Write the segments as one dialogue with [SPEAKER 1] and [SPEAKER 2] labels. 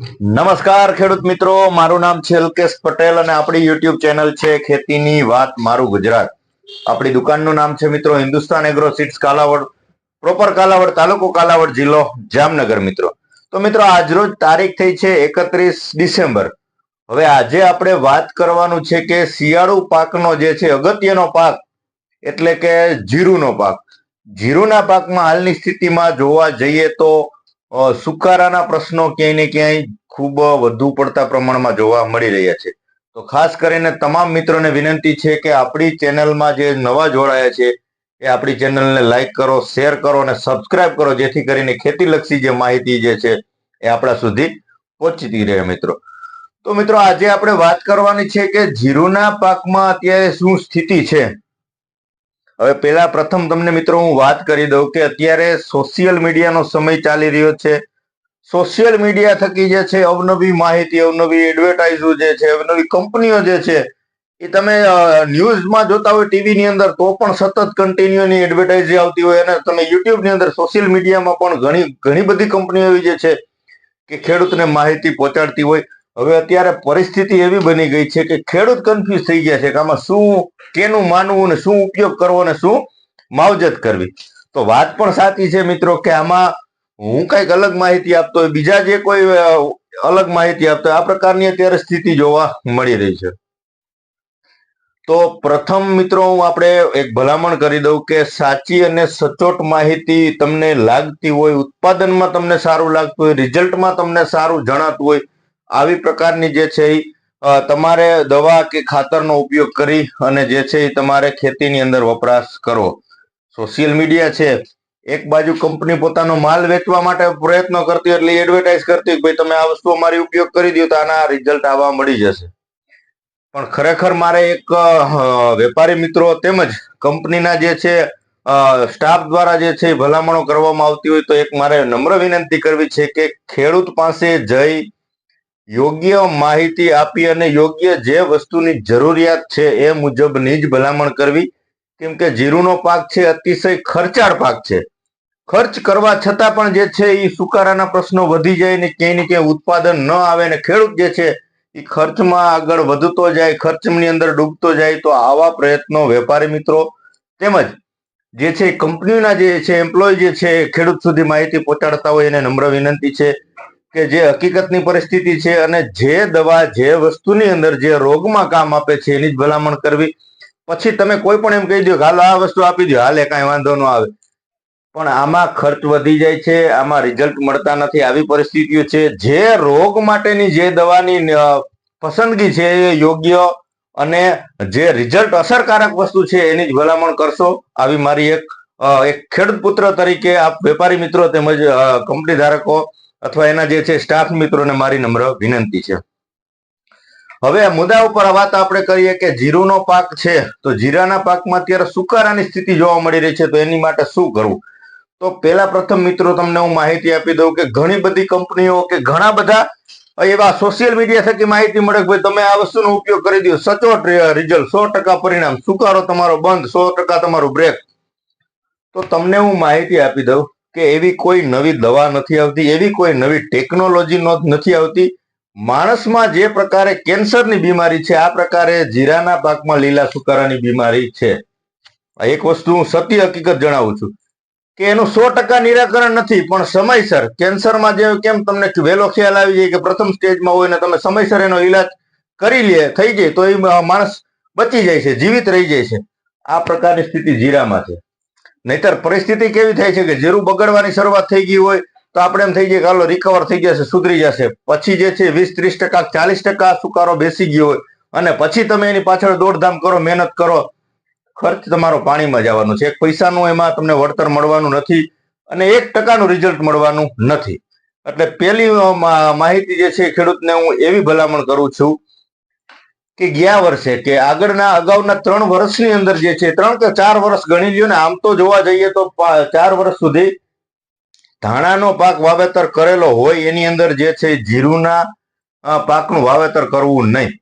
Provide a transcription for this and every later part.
[SPEAKER 1] નમસ્કાર ખેડૂત મિત્રો, મારું નામ છે અલ્કેશ પટેલ અને આપણી યુટ્યુબ ચેનલ છે ખેતીની વાત મારું ગુજરાત. આપણી દુકાનનું નામ છે મિત્રો Hindustan agro seeds Kalavad, proper Kalavad, તાલુકો કાલાવડ, જિલ્લો જામનગર. મિત્રો તો મિત્રો આજરોજ તારીખ થઈ છે 31 ડિસેમ્બર. હવે આજે આપણે વાત કરવાનું છે કે શિયાળુ પાકનો જે છે અગત્યનો પાક એટલે કે જીરુનો પાક. જીરુના પાકમાં હાલની સ્થિતિમાં જોવા જઈએ તો સુકારાના પ્રશ્નો ક્યાંય ને ક્યાંય ખૂબ વધુ પડતા પ્રમાણમાં જોવા મળી રહ્યા છે. તો ખાસ કરીને તમામ મિત્રોને વિનંતી છે કે આપણી ચેનલમાં જે નવા જોડાયા છે એ આપણી ચેનલને લાઈક કરો, શેર કરો અને સબસ્ક્રાઇબ કરો, જેથી કરીને ખેતીલક્ષી જે માહિતી જે છે એ આપણા સુધી પહોંચતી રહે. મિત્રો તો મિત્રો આજે આપણે વાત કરવાની છે કે જીરુના પાકમાં અત્યારે શું સ્થિતિ છે. હવે પેલા પ્રથમ તમને મિત્રો હું વાત કરી દઉં કે અત્યારે સોશિયલ મીડિયાનો સમય ચાલી રહ્યો છે. સોશિયલ મીડિયા થકી જે છે અવનવી માહિતી, અવનવી એડવર્ટાઇઝો જે છે, અવનવી કંપનીઓ જે છે એ તમે ન્યૂઝમાં જોતા હોય ટીવીની અંદર, તો પણ સતત કન્ટિન્યુની એડવર્ટાઇઝ આવતી હોય, અને તમે યુટ્યુબની અંદર સોશિયલ મીડિયામાં પણ ઘણી બધી કંપનીઓ એવી જે છે કે ખેડૂતને માહિતી પહોંચાડતી હોય. હવે અત્યારે પરિસ્થિતિ એવી બની ગઈ છે કે ખેડૂત કન્ફ્યુઝ થઈ ગયા છે કે આમાં શું, કેનું માનવું ને શું ઉપયોગ કરવો અને શું માવજત કરવી. તો વાત પણ સાચી છે મિત્રો કે આમાં હું કઈક અલગ માહિતી આપતો હોય, બીજા જે કોઈ અલગ માહિતી આપતો હોય, આ પ્રકારની અત્યારે સ્થિતિ જોવા મળી રહી છે. તો પ્રથમ મિત્રો હું આપણે એક ભલામણ કરી દઉં કે સાચી અને સચોટ માહિતી તમને લાગતી હોય, ઉત્પાદનમાં તમને સારું લાગતું હોય, રિઝલ્ટમાં તમને સારું જણાતું હોય, આવી પ્રકારની જે છે તમારે દવા કે ખાતરનો ઉપયોગ કરી અને જે છે એ તમારે ખેતીની અંદર વપરાશ કરવો. સોશિયલ મીડિયા છે, એક બાજુ કંપની પોતાનો માલ વેચવા માટે પ્રયત્નો કરતી, એટલે એડવર્ટાઇઝ કરતી કે ભાઈ તમે આ વસ્તુ અમારી ઉપયોગ કરી દો તો આના રિઝલ્ટ આવવા મળી જશે. પણ ખરેખર મારે એક વેપારી મિત્રો તેમજ કંપનીના જે છે સ્ટાફ દ્વારા જે છે ભલામણો કરવામાં આવતી હોય, તો એક મારે નમ્ર વિનંતી કરવી છે કે ખેડૂત પાસે જઈ યોગ્ય માહિતી આપી અને યોગ્ય જે વસ્તુની જરૂરિયાત છે એ મુજબની જ ભલામણ કરવી. કેમ કે જીરુનો પાક છે અતિશય ખર્ચાળ પાક છે. ખર્ચ કરવા છતાં પણ જે છે એ સુકારાના પ્રશ્નો વધી જાય ને ક્યાંય ને ક્યાંય ઉત્પાદન ન આવે ને ખેડૂત જે છે એ ખર્ચમાં આગળ વધતો જાય, ખર્ચની અંદર ડૂબતો જાય. તો આવા પ્રયત્નો વેપારી મિત્રો તેમજ જે છે કંપનીના જે છે એમ્પ્લોય જે છે ખેડૂત સુધી માહિતી પહોંચાડતા હોય એને નમ્ર વિનંતી છે કે જે હકીકતની પરિસ્થિતિ છે અને જે દવા જે વસ્તુની અંદર જે રોગમાં કામ આપે છે એની જ ભલામણ કરવી. પછી તમે કોઈ પણ એમ કહી દો કે હાલો આ વસ્તુ આપી દો, હાલે કાંઈ વાંધો ન આવે, પણ આમાં ખર્ચ વધી જાય છે, આમાં રિઝલ્ટ મળતા નથી. આવી પરિસ્થિતિઓ છે. જે રોગ માટેની જે દવાની પસંદગી છે એ યોગ્ય અને જે રિઝલ્ટ અસરકારક વસ્તુ છે એની જ ભલામણ કરશો. આવી મારી એક ખેડૂત પુત્ર તરીકે આપ વેપારી મિત્રો તેમજ કંપની ધારકો અથવા એના જે છે સ્ટાફ મિત્રોને મારી નમ્ર વિનંતી છે. હવે મુદ્દા ઉપર વાત આપણે કરીએ કે જીરુનો પાક છે, તો જીરાના પાકમાં અત્યારે સુકારાની સ્થિતિ જોવા મળી રહી છે. તો એની માટે શું કરવું? તો પેલા પ્રથમ મિત્રો તમને હું માહિતી આપી દઉં કે ઘણી બધી કંપનીઓ કે ઘણા બધા એવા સોશિયલ મીડિયા થકી માહિતી મળે કે ભાઈ તમે આ વસ્તુનો ઉપયોગ કરી દો, સચોટ રિઝલ્ટ, 100% પરિણામ, સુકારો તમારો બંધ, 100% તમારું બ્રેક. તો તમને હું માહિતી આપી દઉં કે એવી કોઈ નવી દવા નથી આવતી, એવી કોઈ નવી ટેકનોલોજી નથી આવતી. માણસમાં જે પ્રકારે કેન્સરની બીમારી છે, આ પ્રકારે જીરાના પાકમાં લીલા સુકારાની બીમારી છે. એક વસ્તુ હું સત્ય હકીકત જણાવું છું કે એનું 100% નિરાકરણ નથી, પણ સમયસર કેન્સરમાં જે કેમ તમને વહેલો ખ્યાલ આવી જાય કે પ્રથમ સ્ટેજમાં હોય ને તમે સમયસર એનો ઈલાજ કરી લે, થઈ જાય તો એ માણસ બચી જાય છે, જીવિત રહી જાય છે. આ પ્રકારની સ્થિતિ જીરામાં છે. નહીતર પરિસ્થિતિ કેવી થાય છે કે જીરું બગડવાની શરૂઆત થઈ ગઈ હોય તો આપણે એમ થઈ જાય કે હાલો રિકવર થઈ જશે, સુધરી જશે. પછી જે છે 20-30%, 40% સુકારો બેસી ગયો હોય અને પછી તમે એની પાછળ દોડધામ કરો, મહેનત કરો, ખર્ચ તમારો પાણીમાં જવાનો છે. 1 પૈસાનું એમાં તમને વળતર મળવાનું નથી અને 1%નું રિઝલ્ટ મળવાનું નથી. એટલે પેલી માહિતી જે છે ખેડૂતને હું એવી ભલામણ કરું છું કે ગયા વર્ષે કે અગાઉના 3 વર્ષની અંદર જે છે 3 કે 4 વર્ષ ગણી લ્યો ને, આમ તો જોવા જઈએ તો 4 વર્ષ સુધી ધાણાનો પાક વાવેતર કરેલો હોય એની અંદર જે છે જીરુના પાકનું વાવેતર કરવું નહીં.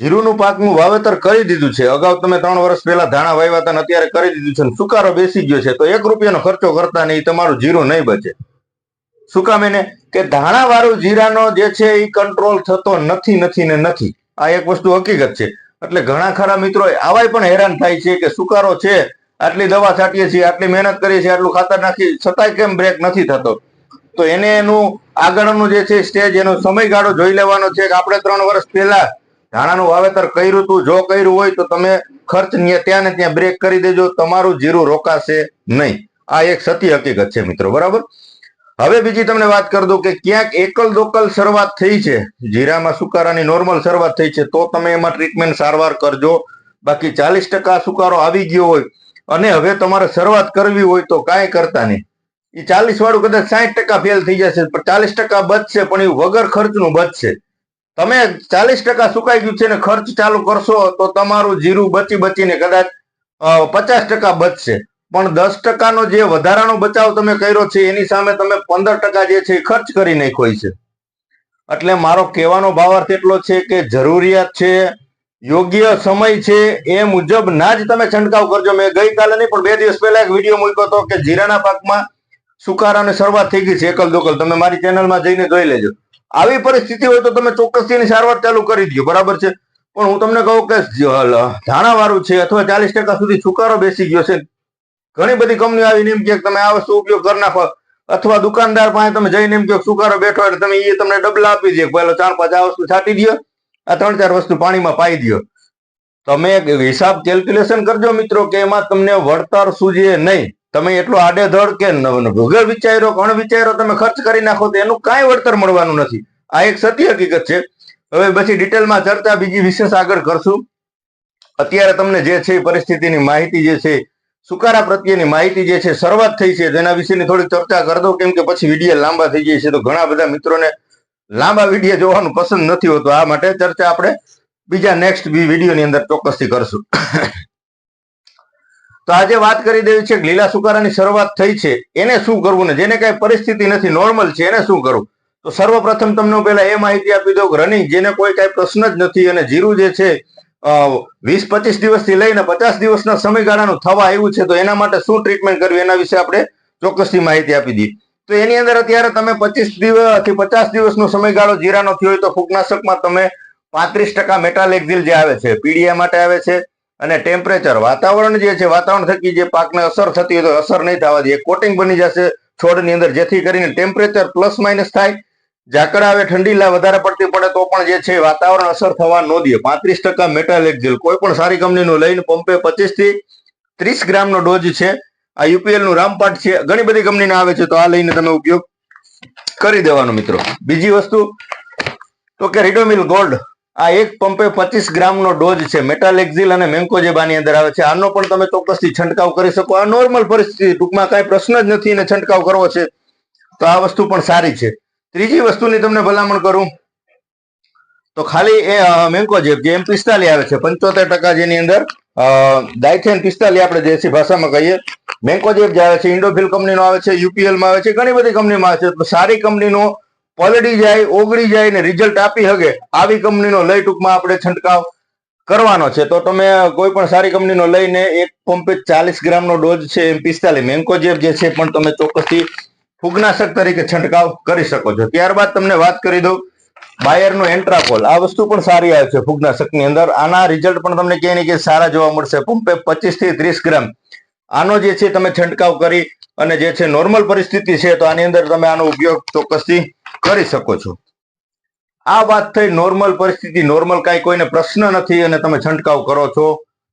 [SPEAKER 1] જીરુનું પાકનું વાવેતર કરી દીધું છે, અગાઉ તમે 3 વર્ષ પહેલા ધાણા વાવ્યા હતા, અત્યારે કરી દીધું છે, સુકારો બેસી ગયો છે, તો 1 રૂપિયાનો ખર્ચો કરતા નહીં, તમારું જીરું નહીં બચે. શું કામ એને કે ધાણા વાળું જીરાનો જે છે એ કંટ્રોલ થતો નથી. આ એક વસ્તુ હકીકત છે. એટલે ઘણા ખરા મિત્રો આવાય પણ હેરાન થાય છે કે સુકારો છે, આટલી દવા છાંટીએ છીએ, આટલી મહેનત કરીએ છીએ, આટલું ખાતર નાખી છતાંય કેમ બ્રેક નથી થતો. તો એને એનું આગળનું જે છે સ્ટેજ, એનો સમયગાળો જોઈ લેવાનો છે કે આપણે 3 વર્ષ પહેલા ધાણાનું વાવેતર કર્યું હતું. જો કર્યું હોય તો તમે ખર્ચ ત્યાં ને ત્યાં બ્રેક કરી દેજો, તમારું જીરું રોકાશે નહીં. આ એક સત્ય હકીકત છે મિત્રો, બરાબર. હવે બીજી તમને વાત કરી દઉં કે ક્યાંક એકલ દોકલ શરૂઆત થઈ છે, જીરામાં સુકારાની નોર્મલ શરૂઆત થઈ છે, તો તમે એમાં ટ્રીટમેન્ટ સારવાર કરજો. બાકી 40% સુકારો આવી ગયો હોય અને હવે તમારે શરૂઆત કરવી હોય તો કાંઈ કરતા નહીં. એ 40 વાળું કદાચ 60% ફેલ થઈ જશે, પણ 40% બચશે, પણ એ વગર ખર્ચનું બચશે. તમે 40% સુકાઈ ગયું છે ને ખર્ચ ચાલુ કરશો તો તમારું જીરું બચીને કદાચ 50% બચશે, પણ 10%નો જે વધારાનો બચાવ તમે કર્યો છે એની સામે તમે 15% જે છે એ ખર્ચ કરી નાખ્યો છે. એટલે મારો કહેવાનો ભાવાર્થ એટલો છે કે જરૂરિયાત છે, યોગ્ય સમય છે, એ મુજબ ના જ તમે છંટકાવ કરજો. મેં ગઈકાલે નહીં પણ 2 દિવસ પહેલા એક વિડીયો મૂક્યો હતો કે જીરાના પાકમાં સુકારાની શરૂઆત થઈ ગઈ છે એકલ દોકલ. તમે મારી ચેનલમાં જઈને જોઈ લેજો. આવી પરિસ્થિતિ હોય તો તમે ચોક્કસથી એની સારવાર ચાલુ કરી દો, બરાબર છે. પણ હું તમને કહું કે ધાણા વાળું છે અથવા 40% સુધી સુકારો બેસી ગયો છે, ઘણી બધી કંપનીઓ આવીને એમ કે તમે આ વસ્તુ ઉપયોગ કરી નાખો, અથવા દુકાનદાર પાસે તમે જઈને એમ કે સુકારો બેઠો એટલે તમે એ તમને ડબલા આપી દે, પહેલો 4-5 આ વસ્તુ છાંટી દો, આ 3-4 વસ્તુ પાણીમાં પાઈ દો. તમે હિસાબ કેલ્ક્યુલેશન કરજો મિત્રો કે એમાં તમને વળતર સૂજે નહીં. તમે એટલો આડેધડ કે વગર વિચાર્યો કે અણવિચાર્યો તમે ખર્ચ કરી નાખો તો એનું કાંઈ વળતર મળવાનું નથી. આ એક સત્ય હકીકત છે. હવે પછી ડિટેલમાં ચર્ચા બીજી વિશેષ આગળ કરશું. અત્યારે તમને જે છે પરિસ્થિતિની માહિતી જે છે, સુકારા પ્રત્યેની માહિતી જે છે શરૂઆત થઈ છે તેના વિશેની થોડી ચર્ચા કરી દઉં, કેમ કે પછી વિડીયો લાંબા થઈ જાય છે તો ઘણા બધા મિત્રોને લાંબા વિડીયો જોવાનું પસંદ નથી હોતું. આ માટે ચર્ચા આપણે બીજા નેક્સ્ટ વિડીયોની અંદર ચોક્કસથી કરશું. તો આજે વાત કરી દેવી છે કે લીલા સુકારાની શરૂઆત થઈ છે એને શું કરવું ને જેને કઈ પરિસ્થિતિ નથી, નોર્મલ છે, એને શું કરવું. તો સર્વપ્રથમ તમને પહેલા એ માહિતી આપી દઉં કે રનિંગ જેને કોઈ કઈ પ્રશ્ન જ નથી અને જીરું જે છે 20-25 દિવસથી લઈને 50 દિવસના સમયગાળાનું થવા આવ્યું છે, તો એના માટે શું ટ્રીટમેન્ટ કરવી એના વિશે આપણે ચોક્કસથી માહિતી આપી દઈએ. તો એની અંદર અત્યારે તમે 25 દિવસથી 50 દિવસનો સમયગાળો જીરાનો થયો હોય તો ફૂગનાશકમાં તમે 35% મેટાલેક્ઝિલ જે આવે છે પીડીયા માટે આવે છે, અને ટેમ્પરેચર વાતાવરણ જે છે, વાતાવરણ થકી જે પાકને અસર થતી હોય તો અસર નહીં થવા દે, કોટિંગ બની જશે છોડની અંદર, જેથી કરીને ટેમ્પરેચર પ્લસ માઇનસ થાય, ઝાકળ આવે, ઠંડી વધારે પડતી પડે તો પણ જે છે વાતાવરણ અસર થવા ન દે. 35% મેટાલેક્ઝિલ કોઈ પણ સારી કંપનીનું લઈને પંપે 25 થી 30 ગ્રામનો ડોઝ છે. આ યુપીએલ નું રામપાટ છે, ઘણી બધી કંપનીના આવે છે, તો આ લઈને તમે ઉપયોગ કરી દેવાનો મિત્રો. બીજી વસ્તુ તો કે રિડોમિલ ગોલ્ડ, આ એક પંપે 25 ગ્રામનો ડોઝ છે, મેટાલેક્ઝિલ અને મેન્કોજેબ આની અંદર આવે છે. આનો પણ તમે ચોક્કસથી છંટકાવ કરી શકો. આ નોર્મલ પરિસ્થિતિ, ટૂંકમાં કાંઈ પ્રશ્ન જ નથી અને છંટકાવ કરવો છે તો આ વસ્તુ પણ સારી છે. ત્રીજી વસ્તુની તમને ભલામણ કરું તો ખાલી એ મેન્કોજેબ જે M45 આવે છે 75%, જેની અંદર ડાયથેન 45 આપણે દેશી ભાષામાં કહીએ, મેન્કોજેબ જે આવે છે ઇન્ડોફિલ કંપનીનો આવે છે, યુપીએલ માં આવે છે, ઘણી બધી કંપનીમાં આવે છે. તો સારી કંપનીનો પલળી જાય, ઓગળી જાય ને રિઝલ્ટ આપી શકે આવી કંપનીનો લઈ ટૂંકમાં આપણે છંટકાવ કરવાનો છે. તો તમે કોઈ પણ સારી કંપનીનો લઈને એક પંપે 40 ગ્રામનો ડોઝ છે M45 મેન્કોજેબ જે છે પણ તમે ચોક્કસથી ફૂગનાશક તરીકે છંટકાવ કરી શકો છો. ત્યારબાદ તમને વાત કરી દઉં બાયરનો એન્ટ્રાકોલ, આ વસ્તુ પણ સારી આવે છે ફૂગનાશકની અંદર. આના રિઝલ્ટ પણ તમને ક્યાંય ને ક્યાંય સારા જોવા મળશે. પંપે 25 થી 30 ગ્રામ આનો જે છે તમે છંટકાવ કરી અને જે છે નોર્મલ પરિસ્થિતિ છે તો આની અંદર તમે આનો ઉપયોગ ચોક્કસથી કરી શકો છો. આ વાત થઈ નોર્મલ પરિસ્થિતિ, નોર્મલ કાંઈ કોઈને પ્રશ્ન નથી અને તમે છંટકાવ કરો છો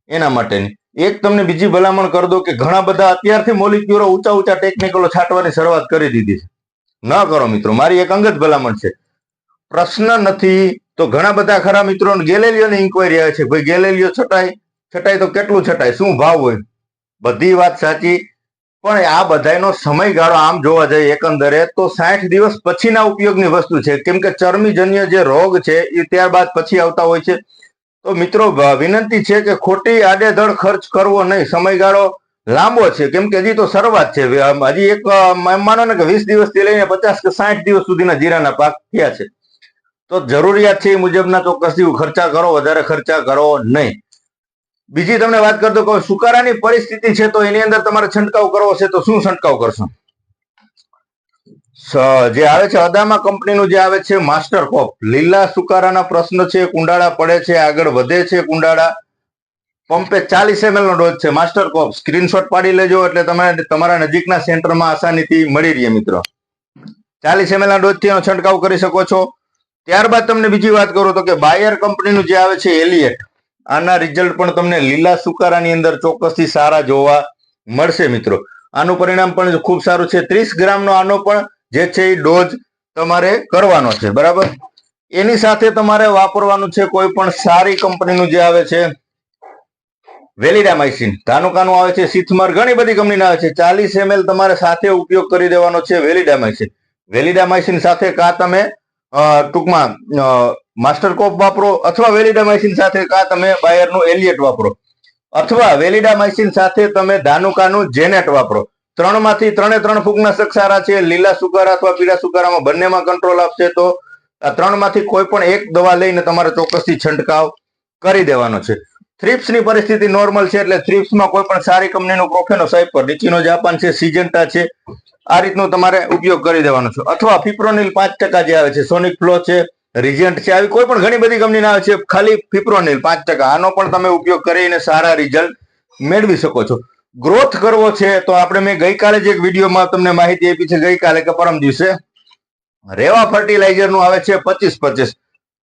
[SPEAKER 1] એના માટેની. એક તમને બીજી ભલામણ કરી દો કે ઘણા બધા અત્યારથી મોલિક્યુલો ઊંચા ટેકનિકલો છાંટવાની શરૂઆત કરી દીધી છે. ન કરો મિત્રો, મારી એક અંગત ભલામણ છે. પ્રશ્ન નથી તો ઘણા બધા ખરા મિત્રો ગેલેલિયોની ઇન્કવાયરી આવે છે, ભાઈ ગેલેલિયો છટાય તો કેટલું છટાય, શું ભાવ હોય, બધી વાત સાચી, પણ આ બધાનો સમયગાળો આમ જોવા જઈએ એકંદરે તો 60 દિવસ પછીના ઉપયોગની વસ્તુ છે, કેમ કે ચરમીજન્ય જે રોગ છે એ ત્યારબાદ પછી આવતા હોય છે. તો મિત્રો વિનંતી છે કે ખોટી આડેધડ ખર્ચ કરવો નહીં. સમયગાળો લાંબો છે કેમ કે હજી તો શરૂઆત છે. હજી એક માનો ને કે 20 દિવસથી લઈને 50 કે 60 દિવસ સુધીના જીરાના પાક થયા છે. તો જરૂરિયાત છે એ મુજબના ચોક્કસથી ખર્ચા કરો, વધારે ખર્ચા કરો નહીં. બીજી તમને વાત કરતો કે સુકારાની પરિસ્થિતિ છે તો એની અંદર તમારે છંટકાવ કરવો છે તો શું છંટકાવ કરશો? જે આવે છે અદામા કંપનીનું જે આવે છે માસ્ટર કોપ, લીલા સુકારાના પ્રશ્ન છે, કુંડાળા પડે છે, આગળ વધે છે કુંડાળા, પંપે 40 ml નો ડોઝ છે માસ્ટર કોપ. સ્ક્રીનશોટ પાડી લેજો એટલે તમે તમારા નજીકના સેન્ટરમાં આસાનીથી મળી રહે મિત્રો. 40 ml ના ડોઝથી એનો છંટકાવ કરી શકો છો. ત્યારબાદ તમને બીજી વાત કરું તો કે બાયર કંપનીનું જે આવે છે એલિયટ, આના રિઝલ્ટ પણ તમને લીલા સુકારાની અંદર ચોક્કસથી સારા જોવા મળશે મિત્રો. આનું પરિણામ પણ ખૂબ સારું છે. 30 ગ્રામનો આનો પણ જે છે એ ડોઝ તમારે કરવાનો છે બરાબર. એની સાથે તમારે વાપરવાનું છે કોઈ પણ સારી કંપનીનું જે આવે છે વેલિડામાઇસિન. ધાનુકાનું આવે છે, સિથમર, ઘણી બધી કંપનીના આવે છે. 40 ml તમારે સાથે ઉપયોગ કરી દેવાનો છે વેલિડામાઇસિન. વેલિડામાઇસિન સાથે કા તમે ટૂંકમાં માસ્ટર કોપ વાપરો, અથવા વેલિડામાઇસિન સાથે કા તમે બાયરનું એલિયટ વાપરો, અથવા વેલિડામાઇસિન સાથે તમે ધાનુકાનું જેનેટ વાપરો. ત્રણમાંથી ત્રણ ફૂગનાશક સારા છે. લીલા સુકારા અથવા પીળા સુકારામાં બંનેમાં કંટ્રોલ આપશે. તો આ ત્રણમાંથી કોઈ પણ એક દવા લઈને તમારે ચોક્કસથી છંટકાવ કરી દેવાનો છે. થ્રિપ્સની પરિસ્થિતિ નોર્મલ છે એટલે થ્રિપ્સમાં કોઈ પણ સારી કંપનીનું પ્રોફેનોસાઇપર, ડીચીનો જાપાન છે, સિજન્ટા છે, આ રીતનું તમારે ઉપયોગ કરી દેવાનો છે. અથવા ફિપ્રોનિલ 5% જે આવે છે, સોનિક ફ્લો છે, રિજન્ટ છે, આવી કોઈ પણ ઘણી બધી કંપનીના આવે છે. ખાલી ફિપ્રોનિલ 5%, આનો પણ તમે ઉપયોગ કરીને સારા રિઝલ્ટ મેળવી શકો છો. ગ્રોથ કરવો છે તો આપણે મેં ગઈકાલે જ એક વિડીયોમાં તમને માહિતી આપી છે, ગઈકાલે કે પરમ દિવસે, રેવા ફર્ટિલાઇઝર નું આવે છે 25-25.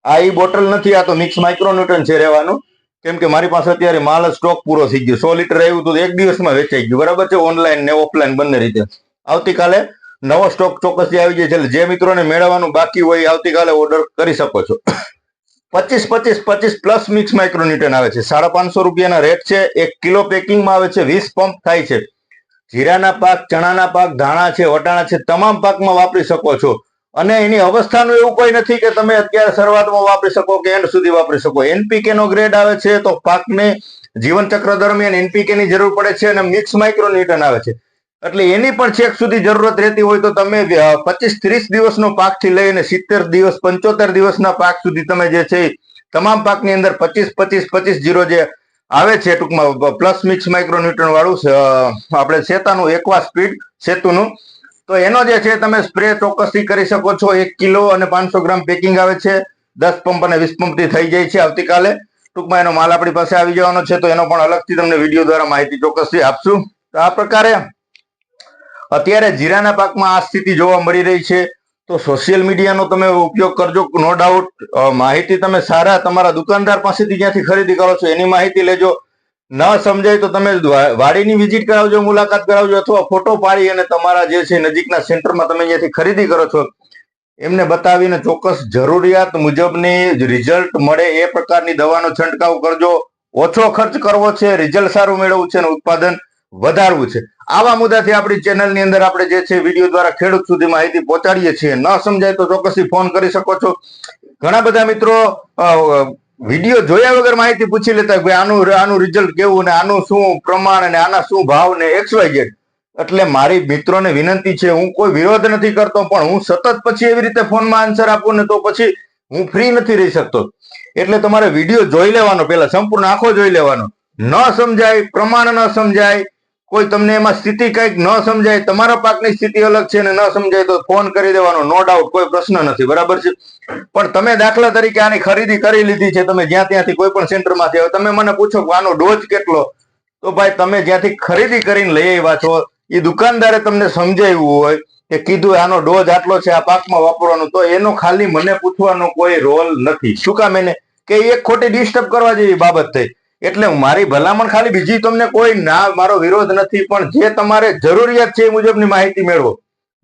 [SPEAKER 1] આ ઈ બોટલ નથી, આ તો મિક્સ માઇક્રોન્યુટ્રન છે રેવાનું. કેમ કે મારી પાસે અત્યારે માલ સ્ટોક પૂરો થઈ ગયો. 100 લીટર આવ્યું તો 1 દિવસમાં વેચાઈ ગયું બરાબર છે, ઓનલાઈન ને ઓફલાઈન બંને રીતે. આવતીકાલે નવો સ્ટોક ચોક્કસથી આવી જાય છે એટલે જે મિત્રોને મેળવવાનું બાકી હોય આવતીકાલે ઓર્ડર કરી શકો છો. 25-25 પ્લસ મિક્સ માઇક્રોન્યુટ્રન આવે છે. 550 રૂપિયાના રેટ છે. 1 કિલો પેકિંગમાં આવે છે. 20 પંપ થાય છે. જીરાના પાક, ચણાના પાક, ધાણા છે, વટાણા છે, તમામ પાકમાં વાપરી શકો છો. અને એની અવસ્થાનું એવું કોઈ નથી કે તમે અત્યારે શરૂઆતમાં વાપરી શકો કે એન્ડ સુધી વાપરી શકો. એનપીકે નો ગ્રેડ આવે છે તો પાકને જીવન ચક્ર દરમિયાન એનપીકે ની જરૂર પડે છે, અને મિક્સ માઇક્રોન્યુટ્રન આવે છે એટલે એની પણ છેક સુધી જરૂરત રહેતી હોય તો તમે 25-30 દિવસનો પાકથી લઈને 70 દિવસ 75 દિવસના પાક સુધી તમે જે છે તમામ પાકની અંદર 25-25-25-0 જે આવે છે ટૂંકમાં પ્લસ મિક્સ માઇક્રોન્યુટ્રન વાળું આપણે શેતાનું એક્વા સ્પીડ સેતુનું, તો એનો જે છે તમે સ્પ્રે ચોક્કસથી કરી શકો છો. 1 કિલો અને 500 ગ્રામ પેકિંગ આવે છે. 10 પંપ અને 20 પંપ થી થઈ જાય છે. આવતીકાલે ટૂંકમાં એનો માલ આપણી પાસે આવી જવાનો છે તો એનો પણ અલગથી તમને વિડીયો દ્વારા માહિતી ચોક્કસથી આપશું. તો આ પ્રકારે અત્યારે જીરાના પાકમાં આ સ્થિતિ જોવા મળી રહી છે. તો સોશિયલ મીડિયાનો તમે ઉપયોગ કરજો, નો ડાઉટ. માહિતી તમે સારા તમારા દુકાનદાર પાસેથી જ્યાંથી ખરીદી કરો છો એની માહિતી લેજો. ન સમજાય તો તમે વાડીની વિઝિટ કરાવજો, મુલાકાત કરાવજો, અથવા ફોટો પાડી અને તમારા જે છે નજીકના સેન્ટરમાં તમે જ્યાંથી ખરીદી કરો છો એમને બતાવીને ચોક્કસ જરૂરિયાત મુજબની રિઝલ્ટ મળે એ પ્રકારની દવાનો છંટકાવ કરજો. ઓછો ખર્ચ કરવો છે, રિઝલ્ટ સારું મેળવવું છે અને ઉત્પાદન વધારવું છે. આવા મુદ્દાથી આપણી ચેનલની અંદર આપણે જે છે વિડીયો દ્વારા ખેડૂત સુધી માહિતી પહોંચાડીએ છીએ. ન સમજાય તો ચોક્કસથી ફોન કરી શકો છો. ઘણા બધા મિત્રો વિડીયો જોયા વગર માહિતી પૂછી લેતા કે આનું રિઝલ્ટ કેવું, ને આનું શું પ્રમાણ, અને આના શું ભાવ, ને XYZ. એટલે મારી મિત્રોને વિનંતી છે, હું કોઈ વિરોધ નથી કરતો, પણ હું સતત પછી એવી રીતે ફોનમાં આન્સર આપું ને તો પછી હું ફ્રી નથી રહી શકતો. એટલે તમારે વિડીયો જોઈ લેવાનો, પહેલા સંપૂર્ણ આખો જોઈ લેવાનો. ન સમજાય, પ્રમાણ ન સમજાય, કોઈ તમને એમાં સ્થિતિ કઈક ન સમજાય, તમારા પાકની સ્થિતિ અલગ છે ને ન સમજાય તો ફોન કરી દેવાનો, નો ડાઉટ, કોઈ પ્રશ્ન નથી બરાબર છે. પણ તમે દાખલા તરીકે આની ખરીદી કરી લીધી છે, તમે જ્યાં ત્યાંથી કોઈ પણ સેન્ટરમાંથી, હવે તમે મને પૂછો કે આનો ડોઝ કેટલો, તો ભાઈ તમે જ્યાંથી ખરીદી કરીને લઈ આવ્યા છો એ દુકાનદારે તમને સમજાવ્યું હોય કે કીધું આનો ડોઝ આટલો છે, આ પાકમાં વાપરવાનો, તો એનો ખાલી મને પૂછવાનો કોઈ રોલ નથી. શું કામ? એને કે એક ખોટી ડિસ્ટર્બ કરવા જેવી બાબત થઈ. એટલે મારી ભલામણ ખાલી, બીજી તમને કોઈ ના, મારો વિરોધ નથી, પણ જે તમારે જરૂરિયાત છે એ મુજબની માહિતી મેળવો.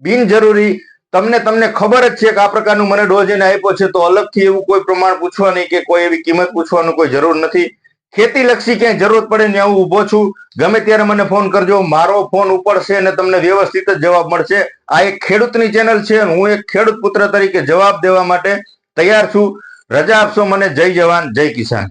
[SPEAKER 1] બિનજરૂરી તમને ખબર જ છે કે આ પ્રકારનું મને ડોઝ એને આપ્યો છે તો અલગથી એવું કોઈ પ્રમાણ પૂછવાની કે કોઈ એવી કિંમત પૂછવાનું કોઈ જરૂર નથી. ખેતી લક્ષી ક્યાંય જરૂરત પડે ને હું ઉભો છું, ગમે ત્યારે મને ફોન કરજો, મારો ફોન ઉપડશે અને તમને વ્યવસ્થિત જ જવાબ મળશે. આ એક ખેડૂતની ચેનલ છે, હું એક ખેડૂત પુત્ર તરીકે જવાબ દેવા માટે તૈયાર છું. રજા આપશો મને. જય જવાન, જય કિસાન.